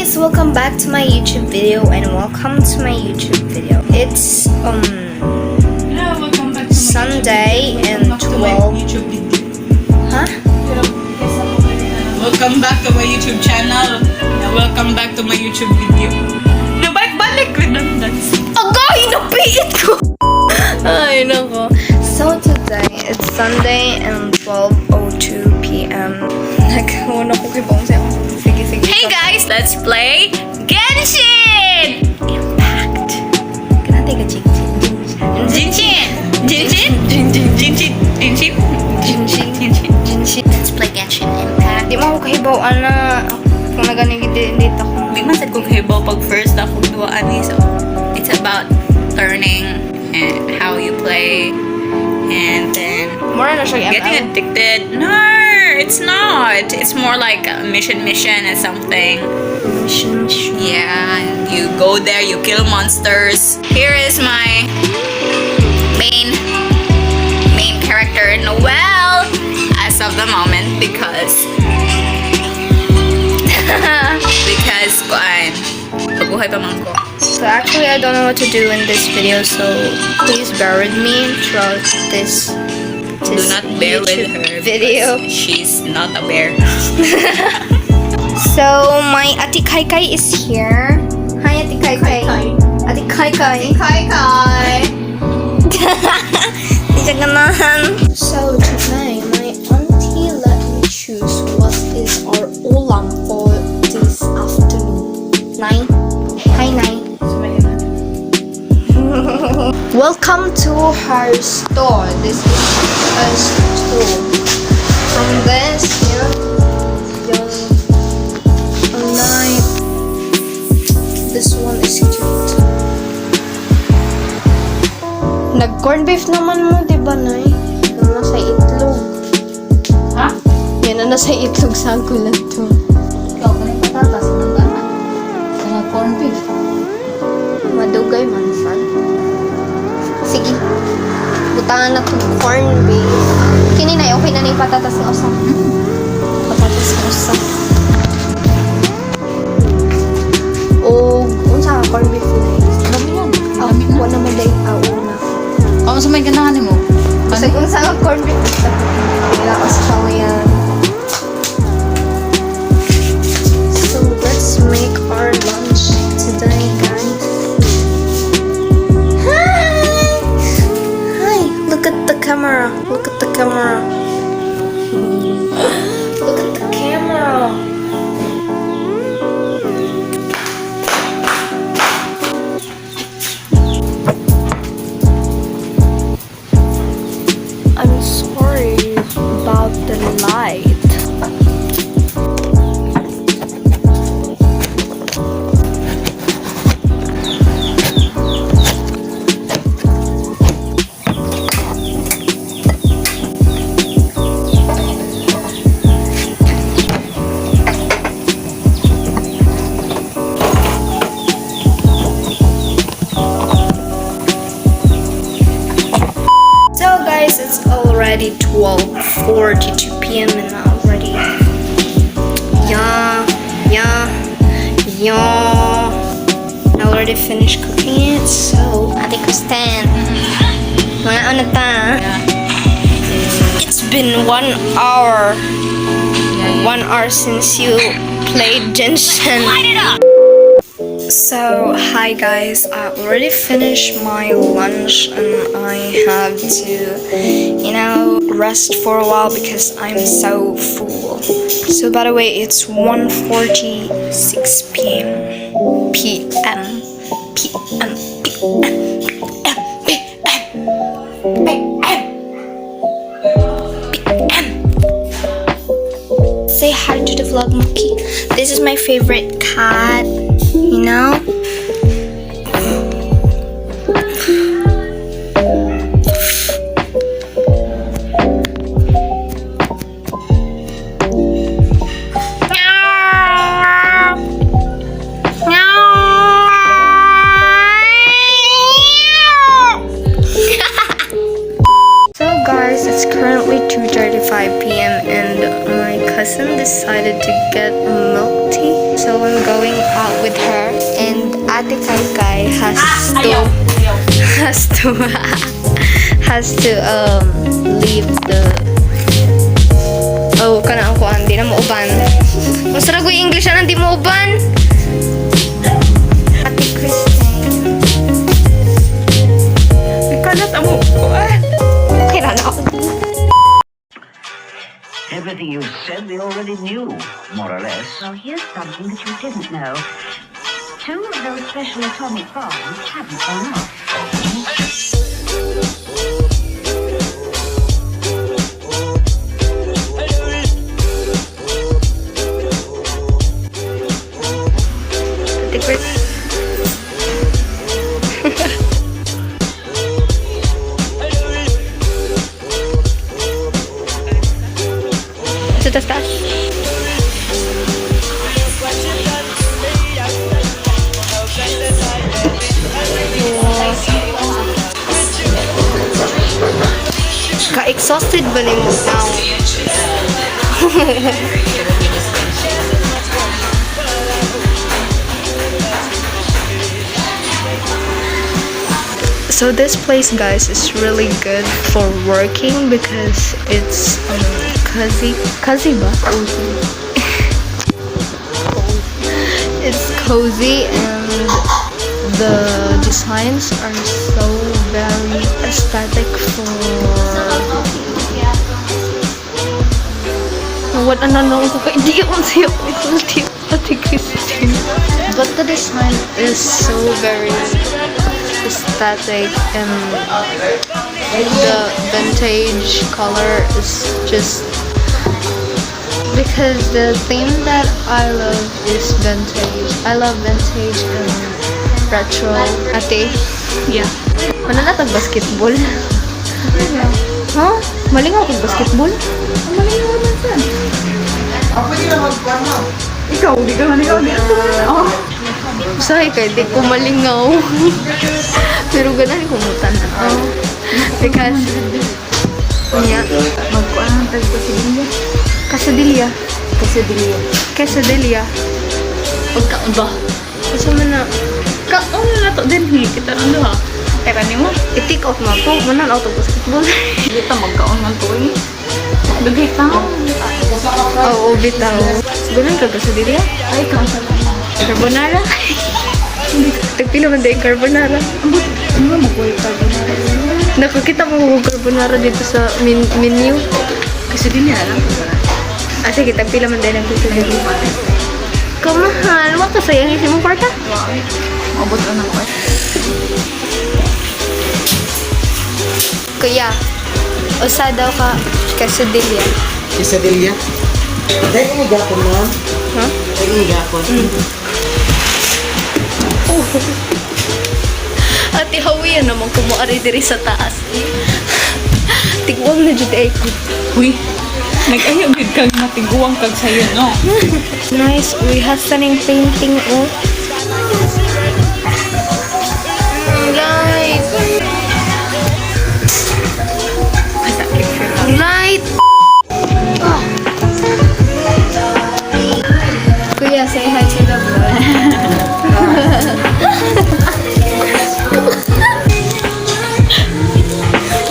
guys, welcome back to my YouTube video and welcome to my YouTube video. It's Welcome back to Sunday and 12. YouTube video. Huh? Welcome back to my YouTube channel. Welcome back to my YouTube video. Nabalik-balik redundancy. Agay! Napiit ko! Ay, nako. So today, it's Sunday and 12:02 p.m. Nagkauna ko kay Bong sa'yo. Sige. Hey guys, let's play Genshin Impact. Kanante ka, Jinshin. Let's play Genshin Impact. Di mo ako kahibaw, ana. Kung naganigit ako. Di man sad ko kahibaw pag first ako duwaan ni. So, it's about learning and how you play and then Mura na siya getting ML. addicted. No, it's not. It's more like a mission and something. Yeah, you go there, you kill monsters. Here is my main character, Noelle, as of the moment because pag-uhay pa man ko. So actually, I don't know what to do in this video, so please bear with me throughout this Do not bear with YouTube her video. because she's not a bear. So my Ate Kai is here. Hi, Ate Kai. Ate Kai. Di siya ganahan. So today, my auntie let me choose what is our ulam for this afternoon. Nine. Hi, Nine. Welcome to her store. This is a store. From this, light. This one is cute. Nag-corn beef naman mo, di ba, Nay? Yan na nasa itlog. Ha? Yan na nasa itlog sa gulat to. Ikaw, kanay patatas ng gana. Kaya corn beef. Madugay man, far. Sige. Butangan na to corn beef. Kini na, okay na na yung patatas na usap. Patatas na usap. O, unsa ka corn beef na Dami yan. Ah, wala na maday. Una. Kung sa may ganahan mo. Kasi kung saan ka corn beef, wala ka sa yan. So, let's make our lunch today, guys. Hi! Look at the camera. Look at the camera. Look at the camera. I'm sorry about the light. So guys, it's already 12:42 p.m. and already I already finished cooking it. So Ate Kristen, mga ano ta? It's been 1 hour. 1 hour since you played Genshin. So, hi guys, I already finished my lunch and I have to, rest for a while because I'm so full. So, by the way, it's 1:46 p.m. Say hi to the vlog, Monkey. This is my favorite cat. You know? So guys, it's currently 2:35 p.m. and my cousin decided to get a milk tea. So I'm going out with her, and Ate Kai Kai has to leave the kana ang kuan di na mo uban. Masara ko English na di mo uban. Ate Christine. Kalat amo ko. Okay na ako. Everything you said we already knew, more or less. Well, here's something that you didn't know. 2 of those special atomic bombs haven't gone off. Ate Christine. Sa taas. Ka-exhausted ba ni mo now? So this place, guys, is really good for working because it's cozy ba? It's cozy and the designs are so very aesthetic for what ano ko hindi ko siya Ate Christine. But the design is so very aesthetic and the vintage color is just because the theme that I love is vintage. I love vintage and retro. Ate, Yeah. ano na tag basketball? Huh? Malingaw kag basketball? Malingaw man sa. Ikaw, di ka malingaw din. Oh. Sorry kay di ko malingaw. Pero ganun ko mutan. Because niya Magkuan ang tagpasilin. Quesadilla. Quesadilla. Pagkaon ba? Kasi man na Kaon na to din. Kita nang duha. Teka ni mo. i-take off na po. Manan out of basketball. Hindi ta magkaon man to eh. Dugay tao. Oo, bitaw. Ganun ka quesadilla? Ay, kaon sa lang. Carbonara? Tagpila man dahil carbonara. Ano mo ko yung carbonara? Nakakita mo yung carbonara dito sa menu. Kasi din yan lang. Sige, tagpila man dahil ang quesadilla. Kamahal. Wag ka sayang isi mong kwarta. Mabot ka ng kwart. Kuya, usa daw ka quesadilla. Quesadilla? Dahil ini gapon, ma'am. Ha? Dahil ini gapon. Ate Hawi, yan naman kumuari diri sa taas. Tigwang na dyan ay ko. Uy, nag-ayaw gid kag matiguang kag sayo, no? Nice. We have stunning painting, oh. Light. Light. Oh. Kuya, say hi to the vlog.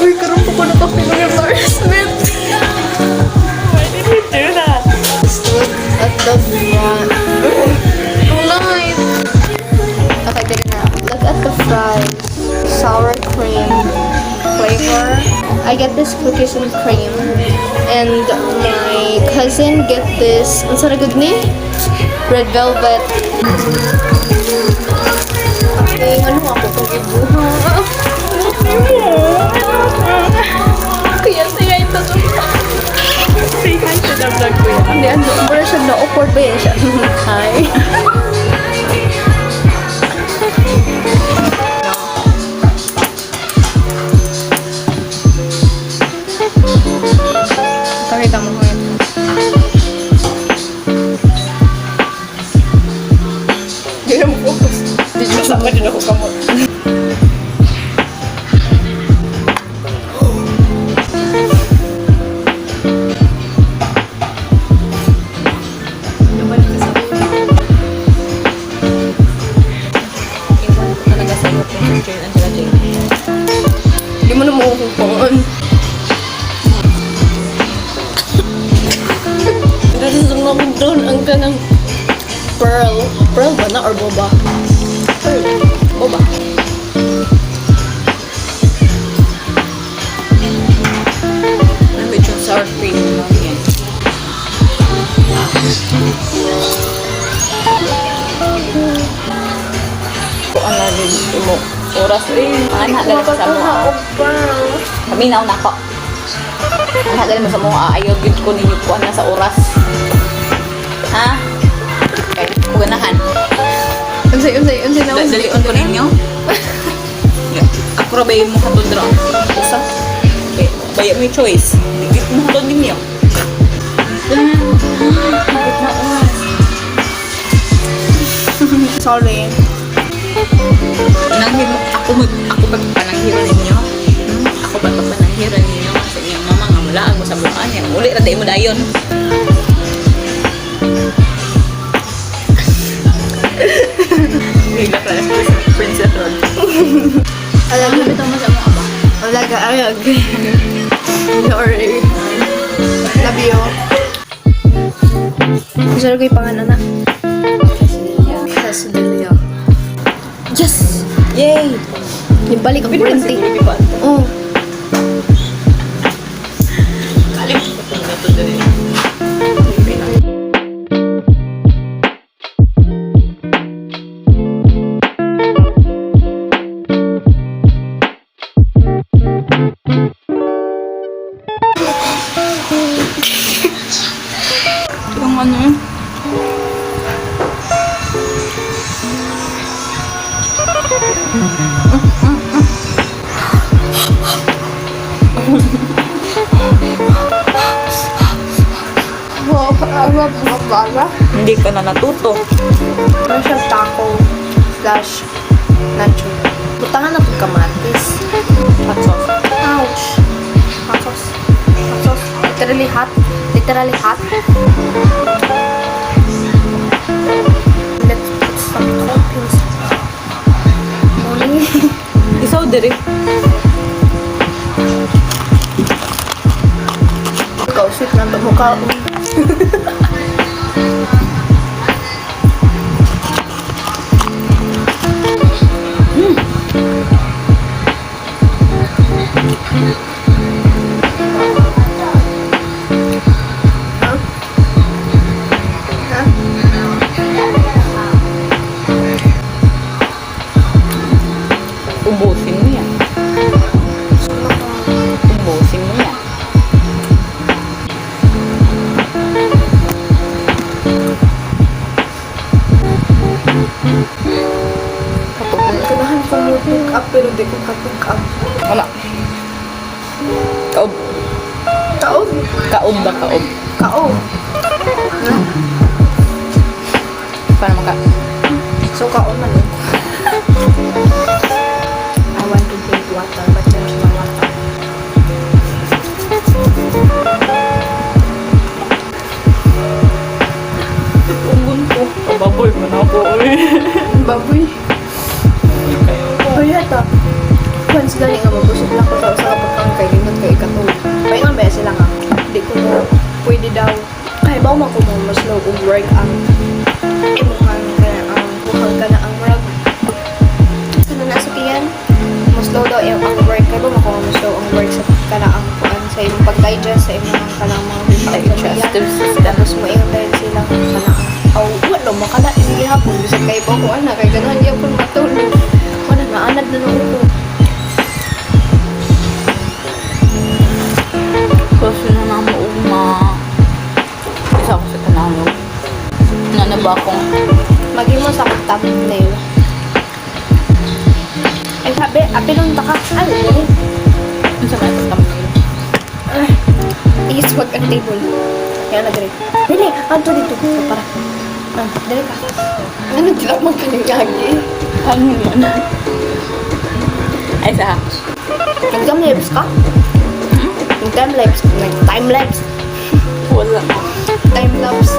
Uy, karoon po ko na topic ng embarrassment. Why did we do that? Stood at the front. Light. Okay, dali na. Look at the fries. Sour cream flavor. I get this cookies and cream. And my cousin get this, ang sarap good ni? Red velvet. Okay, ano ako itong ibuha? Kuya, sige ito. Say hi to the vlog ko yan. Hindi, ano, para siya na-awkward ba yan siya? Hi. Pakita mo ko yun. Hindi na mo focus. Kasama din ako kamot. Pearl. Pearl ba na or boba? Pearl. Boba. With yung sour cream mo yan. Kung ano din mo. Oras rin. Anak dali mo sa mga. Kami na ako. Anak dali mo sa mga. Ayaw gid ko ninyo kuan na sa oras. Ha? Okay. Kuganahan. Unsay na Dalion ko ninyo. Ako rabay mo hatod ra. Usa. Okay. Baya mo yung choice. Digit mo hatod ninyo. Digit na oras. Sorry. Ako ba pananghiran ninyo? Ako ba pananghiran ninyo? Sa inyong mama nga mulaag mo sa bukaan yan. Uli ra tayo mo dayon. Hila ka lang Princess Road. Alaga bitaw mo sa mga ba? Alaga ayag. Sorry. Love you. Gusto ko yung pangalan na. Cecilia. Yes! Yay! Ibalik ang printing. pa. Oh. Kalim ko itong gato dali. Yung ano yun? Hindi ka na natuto. Ano siya taco slash nacho. Butangan na itong kamatis. Hot sauce. Ouch. Hot sauce. Hot sauce. Literally hot. Literally hot. Let's put some toppings. Only. Isaw diri. Ikaw, sweet na mukha. Ubusin mo yan. Ubusin mo yan. Kailangan ko mag-pick up pero di ko ka-pick up. Wala. Kaob. Kaog? Kaob ba kaob? Kaog. Paano maka? So kaog man eh. I want to drink water but there's no water. Unggun ko. Kababoy mo na ako. Baboy. Kaya ta. Once gani nga mabusog lang ko sa kapagkang kay limot kay ikato. May nga ba sila nga. Di ko na pwede daw. Ay ba mo ko mas slow og work ang imuhan ka na ang rag. Ano na sa tiyan? Mas slow daw yung ang work kay ba mo ko mas slow ang work sa kana ang kuan sa imong pag-digest sa imong kanang mga Digestive system. Tapos mo yung dahil sila kana aw wala makala sige hapon bisag kay ba ko ana kay ganahan gyud kun matulog. Wala na anad na nung ulo. Kasi na naman uma. Isa ako sa tanalo. Nanaba akong Maging mo sa thumbnail. Ay sabi, apilon ta ka. Ano yun? ano sa mga thumbnail. Iiswag ang table. Yan na dali. Dali, anto dito. Para. Dali ka. Ano tila mong kaningagi? Ano yun? Ay sa Nag-time-lapse ka? Nag-time-lapse. Nag-time-lapse. wala. Time-lapse.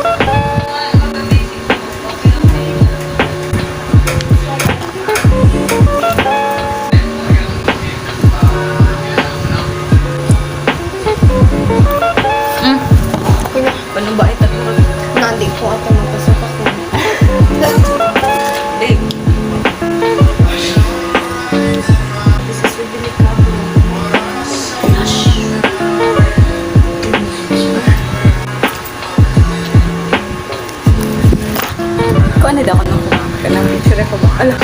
Paano ba ito? Nandi ko at magpasok ako. ako nung kanang picture ko ba? Ala.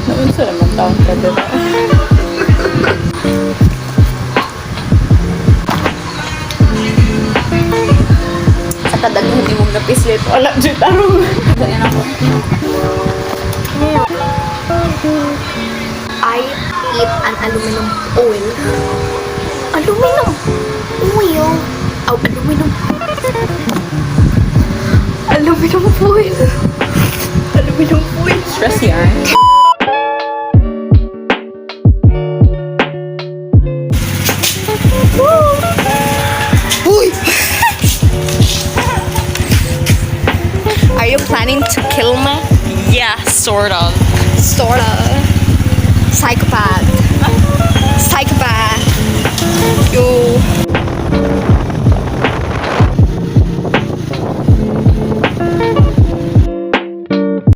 Naunsa naman taon ka dito? Sa kadaghan di mong napislit. Wala, dyan tarong. Ganyan ako. I eat an aluminum oil. Aluminum oil? Oh, aluminum. Aluminum foil. Aluminum foil. Stress yan. Uy! Are you planning to kill me? Yeah, sort of. Sorta.